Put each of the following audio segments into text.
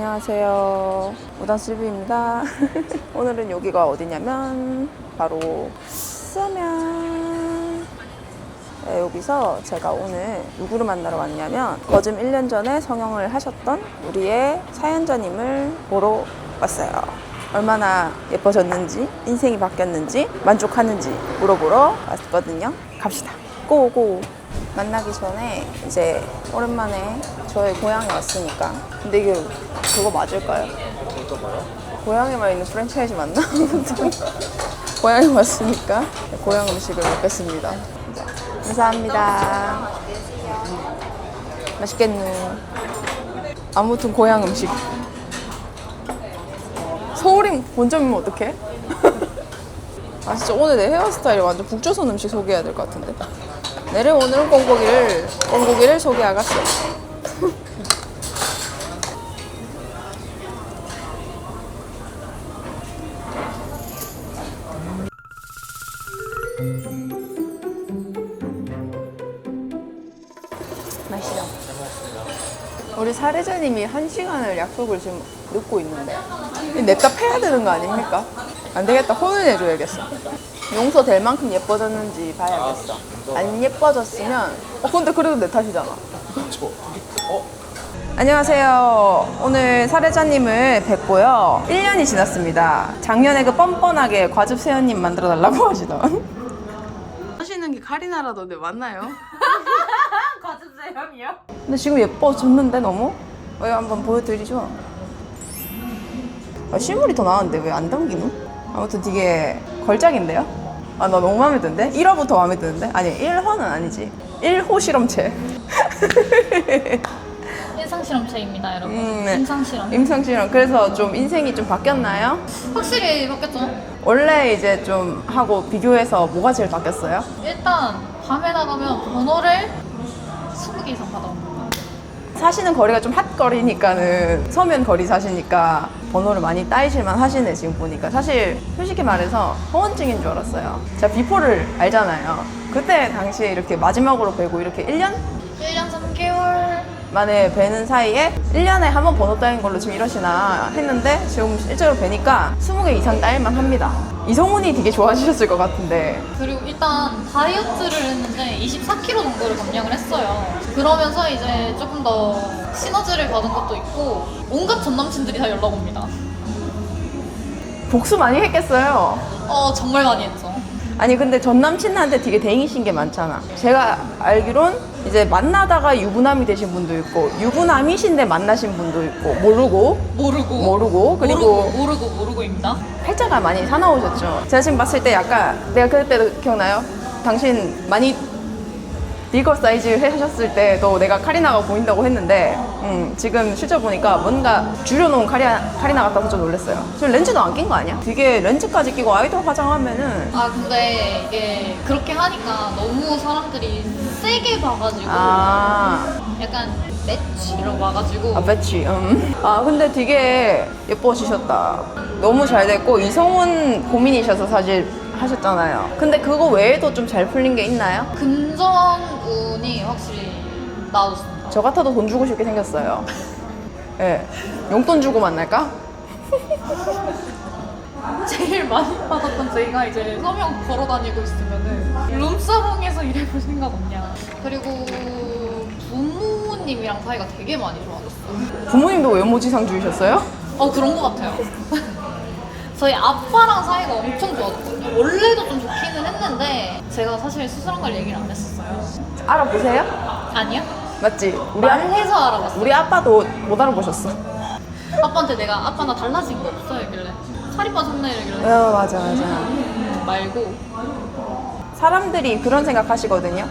안녕하세요. 무당실비입니다. 오늘은 여기가 어디냐면 바로 서면. 네, 여기서 제가 오늘 누구를 만나러 왔냐면 거즘 1년 전에 성형을 하셨던 우리의 사연자님을 보러 왔어요. 얼마나 예뻐졌는지, 인생이 바뀌었는지, 만족하는지 물어보러 왔거든요. 갑시다. 고고. 만나기 전에 이제 오랜만에 저의 고향에 왔으니까. 근데 이게 그거 맞을까요? 어떤 거요? 고향에만 있는 프랜차이즈 맞나? 고향에 왔으니까 고향 음식을 먹겠습니다. 감사합니다. 맛있겠네. 아무튼 고향 음식. 서울인 본점이면 어떡해? 아 진짜 오늘 내 헤어스타일이 완전 북조선 음식 소개해야 될 것 같은데. 내려오늘은 꽁고기를 소개하겠어. 맛있어. 우리 사례자님이 1시간을 약속을 지금 늦고 있는데 냅다 패야 되는 거 아닙니까? 안 되겠다. 혼을 내줘야겠어. 용서될 만큼 예뻐졌는지 봐야겠어. 안 예뻐졌으면 근데 그래도 내 탓이잖아. 안녕하세요. 오늘 사례자님을 뵙고요. 1년이 지났습니다. 작년에 그 뻔뻔하게 과즙 세연님 만들어 달라고 하시던 하시는 게 카리나라던데 맞나요? 과즙 세연이요? 근데 지금 예뻐졌는데 너무? 왜 한번 보여드리죠? 실물이 더 나은데 왜 안 담기노? 아무튼 되게 걸작인데요? 아, 나 너무 마음에 드는데? 1화부터 마음에 드는데? 아니 1화는 아니지 1호 실험체. 임상실험체입니다, 여러분. 네. 임상실험. 임상실험. 그래서 좀 인생이 좀 바뀌었나요? 확실히 바뀌었죠? 원래 이제 좀 하고 비교해서 뭐가 제일 바뀌었어요? 일단 밤에 나가면 번호를 20개 이상 받아옵니다. 사시는 거리가 좀 핫거리니까는 서면 거리 사시니까 번호를 많이 따이실만 하시네. 지금 보니까 사실 솔직히 말해서 허언증인 줄 알았어요. 제가 비포를 알잖아요. 그때 당시에 이렇게 마지막으로 뵈고 이렇게 1년 1년 3개월. 만에 뵈는 사이에 1년에 한 번 번호 따인 걸로 지금 이러시나 했는데 지금 실제로 뵈니까 20개 이상 따일만 합니다. 이성훈이 되게 좋아하셨을 것 같은데. 그리고 일단 다이어트를 했는데 24kg 정도를 감량을 했어요. 그러면서 이제 조금 더 시너지를 받은 것도 있고 온갖 전남친들이 다 연락 옵니다. 복수 많이 했겠어요. 정말 많이 했죠. 아니 근데 전 남친한테 되게 대행이신 게 많잖아. 제가 알기론 이제 만나다가 유부남이 되신 분도 있고 유부남이신데 만나신 분도 있고 모르고 그리고 모르고입니다. 팔자가 많이 사나우셨죠. 제가 지금 봤을 때 약간 내가 그때 기억나요? 당신 많이 비거 사이즈 하셨을 때도 내가 카리나가 보인다고 했는데 지금 실제 보니까 뭔가 줄여놓은 카리나 같아서 좀 놀랐어요. 지금 렌즈도 안 낀 거 아니야? 되게 렌즈까지 끼고 아이돌 화장하면은 근데 이게 그렇게 하니까 너무 사람들이 세게 봐가지고 약간 매치 이러고 와가지고 배치. 근데 되게 예뻐지셨다. 너무 잘 됐고 이성훈 고민이셔서 사실 하셨잖아요. 근데 그거 외에도 좀 잘 풀린 게 있나요? 금전운이 확실히 나아졌습니다. 저 같아도 돈 주고 싶게 생겼어요. 예. 용돈 주고 만날까? 제일 많이 받았던 저희가 이제 서명 걸어 다니고 있으면은 룸사롱에서 일해볼 생각 없냐. 그리고 부모님이랑 사이가 되게 많이 좋아졌어요. 부모님도 외모지상 주이셨어요? 그런 것 같아요. 저희 아빠랑 사이가 엄청 좋아졌거든요. 원래도 좀 좋기는 했는데 제가 사실 수술한 걸 얘기를 안 했었어요. 알아보세요? 아니요? 맞지? 말해서 알아봤어요. 우리 아빠도 못 알아보셨어. 아빠한테 내가 아빠 나 달라진 거 없어? 이길래 살이 빠졌네 이러길래 맞아. 말고. 사람들이 그런 생각 하시거든요.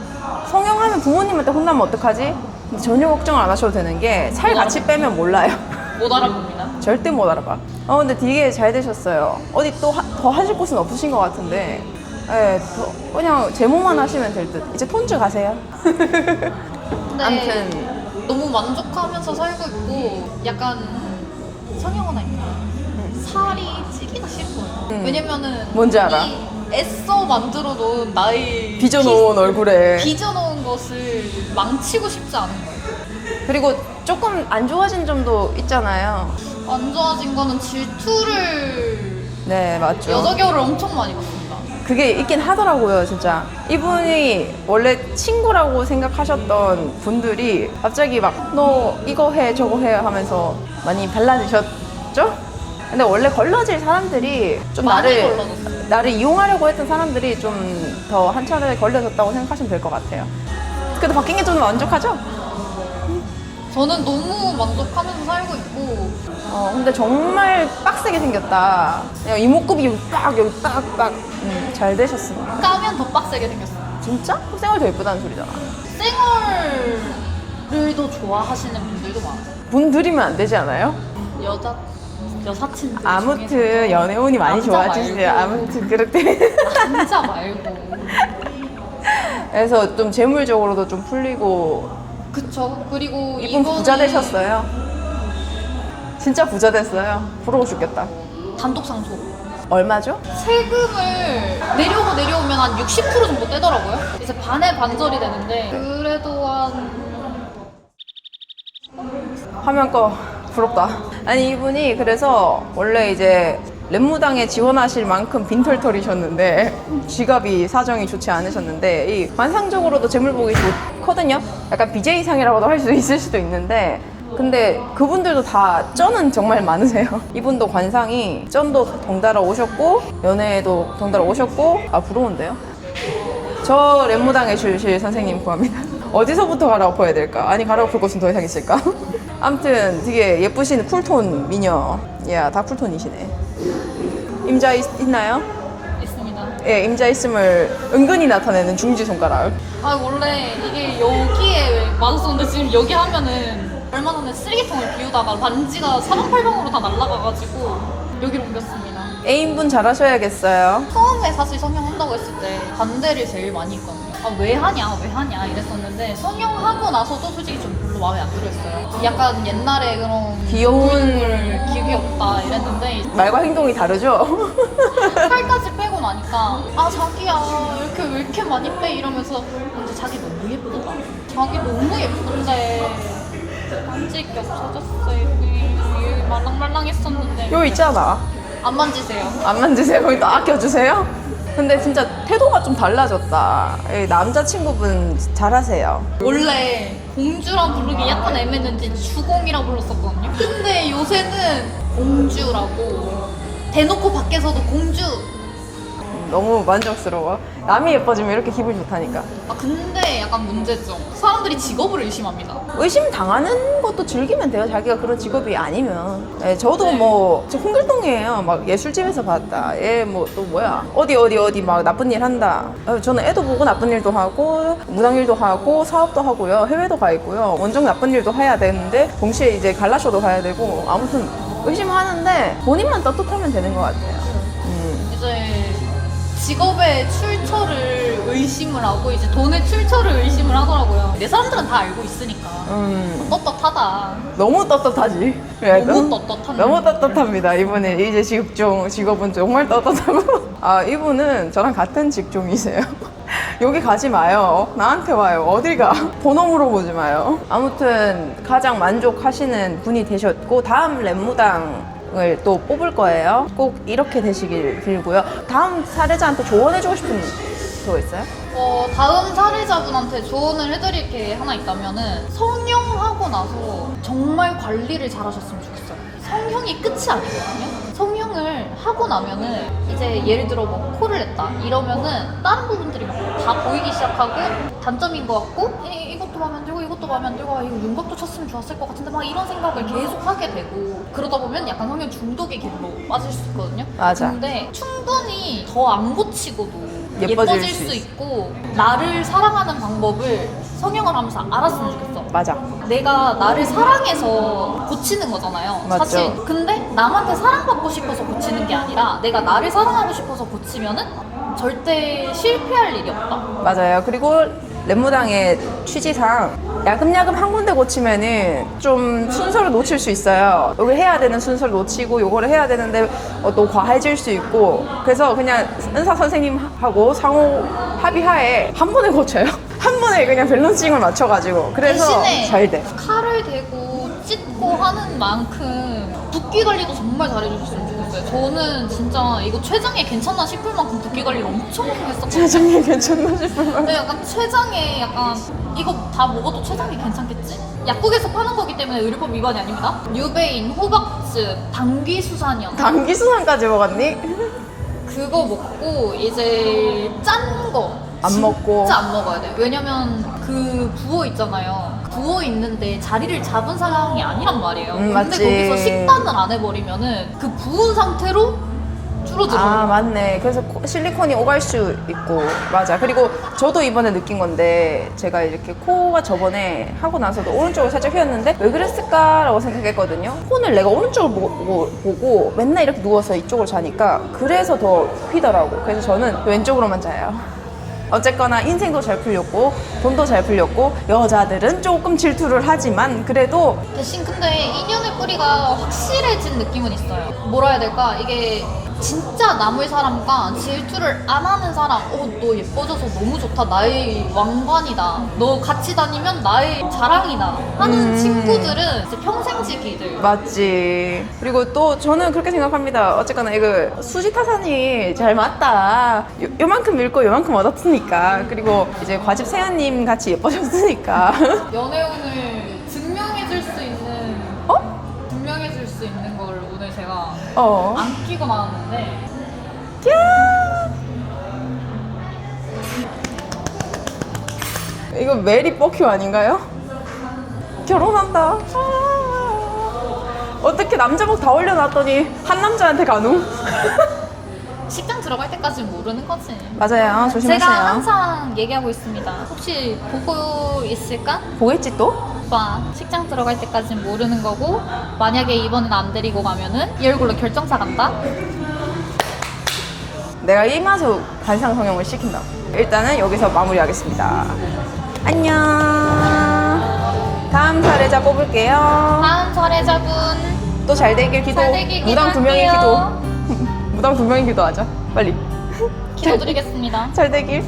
성형하면 부모님한테 혼나면 어떡하지? 근데 전혀 걱정을 안 하셔도 되는 게 살 같이 빼면 몰라요. 못 알아봅니다. 절대 못 알아봐. 근데 되게 잘 되셨어요. 어디 또 더 하실 곳은 없으신 것 같은데 그냥 제모만 하시면 될 듯. 이제 톤즈 가세요. 근데 아무튼 너무 만족하면서 살고 있고 약간 성형하니까 살이 찌기가 싫은 거예요. 왜냐면은 뭔지 알아. 이 애써 만들어 놓은 나의 빚어놓은 얼굴에 빚어놓은 것을 망치고 싶지 않은 거예요. 그리고 조금 안 좋아진 점도 있잖아요. 안 좋아진 거는 질투를 네, 맞죠. 여자 겨울을 엄청 많이 받습니다. 그게 있긴 하더라고요, 진짜. 이분이 원래 친구라고 생각하셨던 분들이 갑자기 막 너 이거 해 저거 해 하면서 많이 발라주셨죠? 근데 원래 걸러질 사람들이 좀 많이 걸러졌어요. 나를 이용하려고 했던 사람들이 좀 더 한 차례 걸려졌다고 생각하시면 될 것 같아요. 그래도 바뀐 게 좀 만족하죠? 저는 너무 만족하면서 살고 있고 근데 정말 빡세게 생겼다. 그냥 이목구비 여기 빡. 잘 되셨습니다. 까면 더 빡세게 생겼어요. 진짜? 생활 더 예쁘다는 소리잖아. 생얼을 더 좋아하시는 분들도 많아요. 분들이면 안 되지 않아요? 여사친들 아무튼 중에서도 연애운이 많이 남자 좋아지세요. 말고. 아무튼 그렇대. 남자 말고. 그래서 좀 재물적으로도 좀 풀리고 그쵸. 그리고 이분 부자 되셨어요. 진짜 부자 됐어요. 부러워 죽겠다. 단독 상속. 얼마죠? 세금을 내려오면 한 60% 정도 떼더라고요. 이제 반에 반절이 되는데 그래도 한 화면 꺼. 부럽다. 아니 이분이 그래서 원래 이제 랩무당에 지원하실 만큼 빈털털이셨는데 지갑이 사정이 좋지 않으셨는데 이 관상적으로도 재물복이 좋거든요. 약간 BJ상이라고도 할 수 있을 수도 있는데 근데 그분들도 다 쩐은 정말 많으세요. 이분도 관상이 쩐도 덩달아 오셨고 연애에도 덩달아 오셨고 부러운데요. 저 랩무당에 주실 선생님 구합니다. 어디서부터 갈아엎어야 될까? 아니 갈아엎을 곳은 더 이상 있을까? 아무튼 되게 예쁘신 쿨톤 미녀. 야, 다 쿨톤이시네. 임자 있나요? 있습니다. 예, 임자 있음을 은근히 나타내는 중지 손가락. 원래 이게 여기에 맞았었는데 지금 여기 하면은 얼마 전에 쓰레기통을 비우다가 반지가 사방팔방으로 다 날아가가지고 여기로 옮겼습니다. 애인분 잘하셔야겠어요. 처음에 사실 성형한다고 했을 때 반대를 제일 많이 했거든요. 왜 하냐 이랬었는데 성형하고 나서도 솔직히 좀 별로 마음에 안 들어했어요. 약간 옛날에 그런 귀엽다 이랬는데 말과 행동이 다르죠? 살까지 빼고 나니까 자기야 왜 이렇게 많이 빼 이러면서 근데 자기 너무 예쁘다. 자기 너무 예쁜데 반지 겹쳐졌어요. 여기 말랑말랑했었는데 요 있잖아. 안 만지세요. 안 만지세요. 거기 또 아껴주세요. 근데 진짜 태도가 좀 달라졌다. 이 남자친구분 잘하세요. 원래 공주라 부르기 약간 애매했는지 주공이라 불렀었거든요. 근데 요새는 공주라고 대놓고 밖에서도 공주. 너무 만족스러워. 남이 예뻐지면 이렇게 기분이 좋다니까. 근데 약간 문제점. 사람들이 직업을 의심합니다. 의심 당하는 것도 즐기면 돼요. 자기가 그런 직업이 아니면. 예, 저도 네. 저 홍길동이에요. 막 예술집에서 봤다. 얘 뭐 또 뭐야. 어디 막 나쁜 일 한다. 저는 애도 보고 나쁜 일도 하고 무당 일도 하고 사업도 하고요. 해외도 가 있고요. 원정 나쁜 일도 해야 되는데 동시에 이제 갈라쇼도 가야 되고 아무튼 의심하는데 본인만 떳떳하면 되는 것 같아요. 이제 직업의 출처를 의심을 하고 이제 돈의 출처를 의심을 하더라고요. 내 사람들은 다 알고 있으니까 떳떳하다. 너무 떳떳하지. 그래도 너무 떳떳한. 너무 떳떳합니다. 이분은 이제 직업은 정말 떳떳하고. 이분은 저랑 같은 직종이세요. 여기 가지 마요. 나한테 와요. 어딜 가? 번호 물어보지 마요. 아무튼 가장 만족하시는 분이 되셨고 다음 랩무당을 또 뽑을 거예요. 꼭 이렇게 되시길 빌고요. 다음 사례자한테 조언해주고 싶은 거 있어요? 다음 사례자분한테 조언을 해드릴 게 하나 있다면은 성형하고 나서 정말 관리를 잘 하셨으면 좋겠어요. 성형이 끝이 아니거든요. 성형을 하고 나면은 이제 예를 들어 뭐 코를 냈다 이러면은 다른 부분들이 막 다 보이기 시작하고 단점인 것 같고 이것도 마음에 안 들고 이것도 마음에 안 들고 이거 윤곽도 쳤으면 좋았을 것 같은데 막 이런 생각을 계속 하게 되고 그러다 보면 약간 성형 중독의 길로 빠질 수 있거든요. 맞아. 근데 충분히 더 안 고치고도 예뻐질 예뻐질 수 수 있고 나를 사랑하는 방법을 성형을 하면서 알았으면 좋겠어. 맞아. 내가 나를 사랑해서 고치는 거잖아요. 맞죠. 사실 근데 남한테 사랑받고 싶어서 고치는 게 아니라 내가 나를 사랑하고 싶어서 고치면은 절대 실패할 일이 없다. 맞아요. 그리고 랩무당의 취지상 야금야금 한 군데 고치면은 좀 순서를 놓칠 수 있어요. 여기 해야 되는 순서를 놓치고 요거를 해야 되는데 또 과해질 수 있고 그래서 그냥 은사 선생님하고 상호 합의하에 한 번에 고쳐요. 한 번에 그냥 밸런싱을 맞춰가지고 그래서 대신에 잘 돼. 칼을 대고 찢고 하는 만큼 붓기 관리도 정말 잘해주셨으면 좋겠어요. 저는 진짜 이거 췌장에 괜찮나 싶을 만큼 붓기 관리를 엄청 했었거든요. 췌장이 괜찮나 싶으면 근데 약간 췌장에 약간 이거 다 먹어도 췌장이 괜찮겠지? 약국에서 파는 거기 때문에 의료법 위반이 아닙니다. 뉴베인, 호박즙, 당귀수산염 당귀수산까지 먹었니? 그거 먹고 이제 짠 거 안 먹고. 진짜 안 먹어야 돼. 왜냐면 그 부어 있잖아요. 부어 있는데 자리를 잡은 상황이 아니란 말이에요. 근데 맞지. 거기서 식단을 안 해버리면은 그 부은 상태로 줄어들어. 아 맞네. 그래서 실리콘이 오갈 수 있고 맞아. 그리고 저도 이번에 느낀 건데 제가 이렇게 코가 저번에 하고 나서도 오른쪽을 살짝 휘었는데 왜 그랬을까라고 생각했거든요. 폰을 내가 오른쪽을 보고 맨날 이렇게 누워서 이쪽을 자니까 그래서 더 휘더라고. 그래서 저는 왼쪽으로만 자요. 어쨌거나 인생도 잘 풀렸고 돈도 잘 풀렸고 여자들은 조금 질투를 하지만 그래도 대신 근데 인연의 뿌리가 확실해진 느낌은 있어요. 뭐라 해야 될까? 이게 진짜 남의 사람과 질투를 안 하는 사람, 너 예뻐져서 너무 좋다. 나의 왕관이다. 너 같이 다니면 나의 자랑이다. 하는 친구들은 이제 평생 지기들. 맞지. 그리고 또 저는 그렇게 생각합니다. 어쨌거나 이거 수지타산이 잘 맞다. 요만큼 읽고 요만큼 얻었으니까. 그리고 이제 과집 세연님 같이 예뻐졌으니까. 연애운을 증명해줄 수 있는 증명해줄 수 있는 걸 오늘 제가 안 끼고 나왔는데 이거 메리 뽀큐 아닌가요? 결혼한다. 어떻게 남자복 다 올려놨더니 한 남자한테 가누? 식당 들어갈 때까지는 모르는 거지. 맞아요. 조심하세요. 제가 항상 얘기하고 있습니다. 혹시 보고 있을까? 보겠지 또? 오빠 식장 들어갈 때까지는 모르는 거고 만약에 이번엔 안 데리고 가면은 이 얼굴로 결정사 간다? 내가 이마수 관상 성형을 시킨다. 일단은 여기서 마무리하겠습니다. 안녕. 다음 사례자 뽑을게요. 다음 사례자분 또 잘 되길 기도. 잘 되길 무당 2명의 기도할게요. 기도. 무당 2명의 기도하자. 빨리. 기도드리겠습니다. 잘 되길.